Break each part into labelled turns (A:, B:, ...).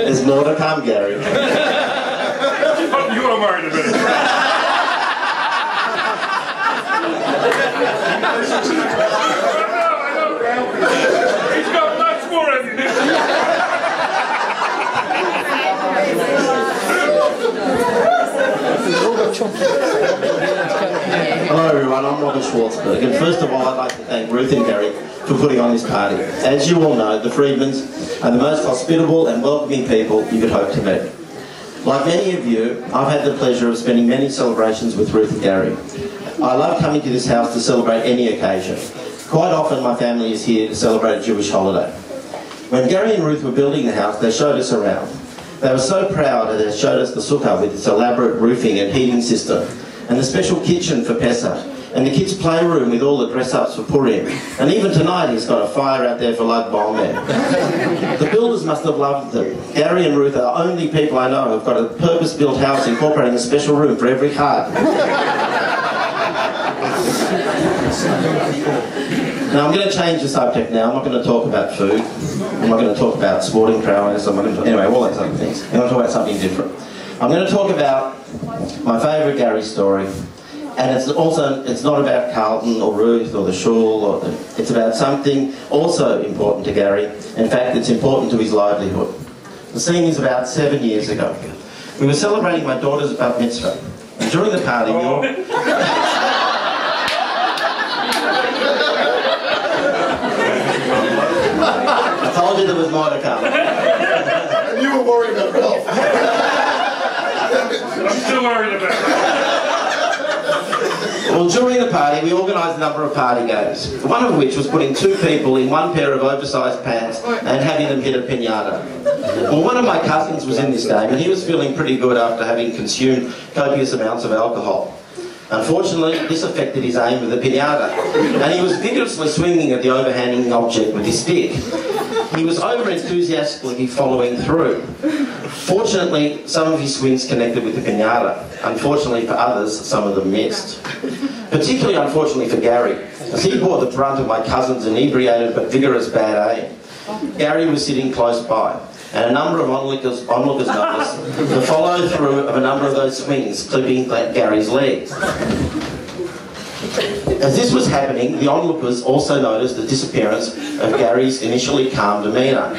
A: There's more to come, Gary.
B: You are married a minute. I know. He's got lots more ammunition.
A: Hello everyone, I'm Robert Schwartzberg, and first of all I'd like to thank Ruth and Gary for putting on this party. As you all know, the Freedmans are the most hospitable and welcoming people you could hope to meet. Like many of you, I've had the pleasure of spending many celebrations with Ruth and Gary. I love coming to this house to celebrate any occasion. Quite often my family is here to celebrate a Jewish holiday. When Gary and Ruth were building the house, they showed us around. They were so proud that they showed us the sukkah with its elaborate roofing and heating system, and the special kitchen for Pesach, and the kids' playroom with all the dress-ups for Purim. And even tonight he's got a fire out there for Lag BaOmer. The builders must have loved them. Gary and Ruth are the only people I know who've got a purpose-built house incorporating a special room for every heart. Now I'm going to change the subject now. I'm not going to talk about food. I'm not going to talk about sporting prowess. Anyway, all those other things. I'm going to talk about something different. I'm going to talk about my favourite Gary story. And it's not about Carlton or Ruth or the shul. It's about something also important to Gary. In fact, it's important to his livelihood. The scene is about 7 years ago. We were celebrating my daughter's bat mitzvah. And during the party, we all... I told you there was more to come.
C: And you were worried about Ralph.
B: I'm still worried about it.
A: Well, during the party, we organised a number of party games, one of which was putting two people in one pair of oversized pants and having them hit a piñata. Well, one of my cousins was in this game, and he was feeling pretty good after having consumed copious amounts of alcohol. Unfortunately, this affected his aim with the piñata, and he was vigorously swinging at the overhanging object with his stick. He was over-enthusiastically following through. Fortunately, some of his swings connected with the piñata. Unfortunately for others, some of them missed. Particularly unfortunately for Gary, as he bore the brunt of my cousin's inebriated but vigorous bad aim. Gary was sitting close by, and a number of onlookers noticed the follow-through of a number of those swings, clipping Gary's legs. As this was happening, the onlookers also noticed the disappearance of Gary's initially calm demeanour.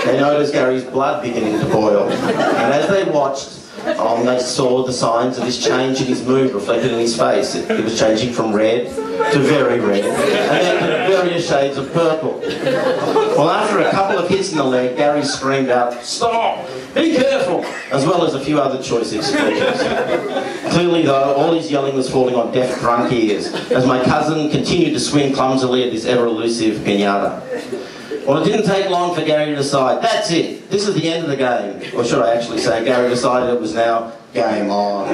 A: They noticed Gary's blood beginning to boil, and as they watched, they saw the signs of this change in his mood reflected in his face. It was changing from red to very red, and then to various shades of purple. Well, after a couple of hits in the leg, Gary screamed out, "Stop! Be careful!" as well as a few other choice expressions. Clearly, though, all his yelling was falling on deaf, drunk ears, as my cousin continued to swing clumsily at this ever-elusive piñata. Well, it didn't take long for Gary to decide, that's it, this is the end of the game. Or should I actually say, Gary decided it was now game on.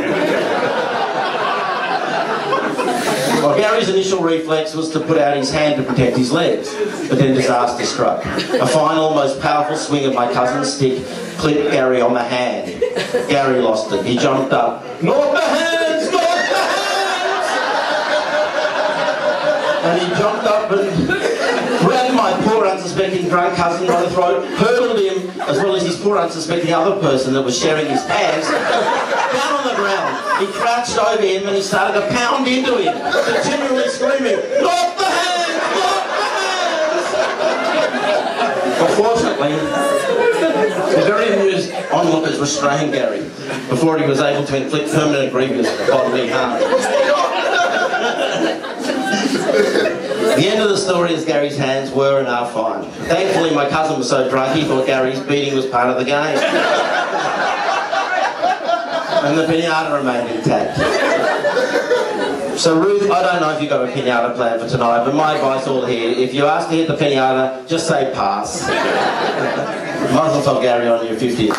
A: Well, Gary's initial reflex was to put out his hand to protect his legs, but then disaster struck. A final, most powerful swing of my cousin's stick clipped Gary on the hand. Gary lost it. He jumped up. "Not the hands! Not the hands!" And he jumped up and grabbed my poor unsuspecting drunk cousin by the throat, hurdled him, as well as his poor unsuspecting other person that was sharing his pants, down on the ground. He crouched over him and he started to pound into him, continually screaming, "Not the hands! Not the hands!" Unfortunately, the very amused onlookers restrained Gary before he was able to inflict permanent grievous bodily harm. The end of the story is Gary's hands were and are fine. Thankfully, my cousin was so drunk he thought Gary's beating was part of the game. And the piñata remained intact. So Ruth, I don't know if you've got a piñata plan for tonight, but my advice all here, if you ask to hit the piñata, just say pass. Mazel tov, Gary, on your 50th.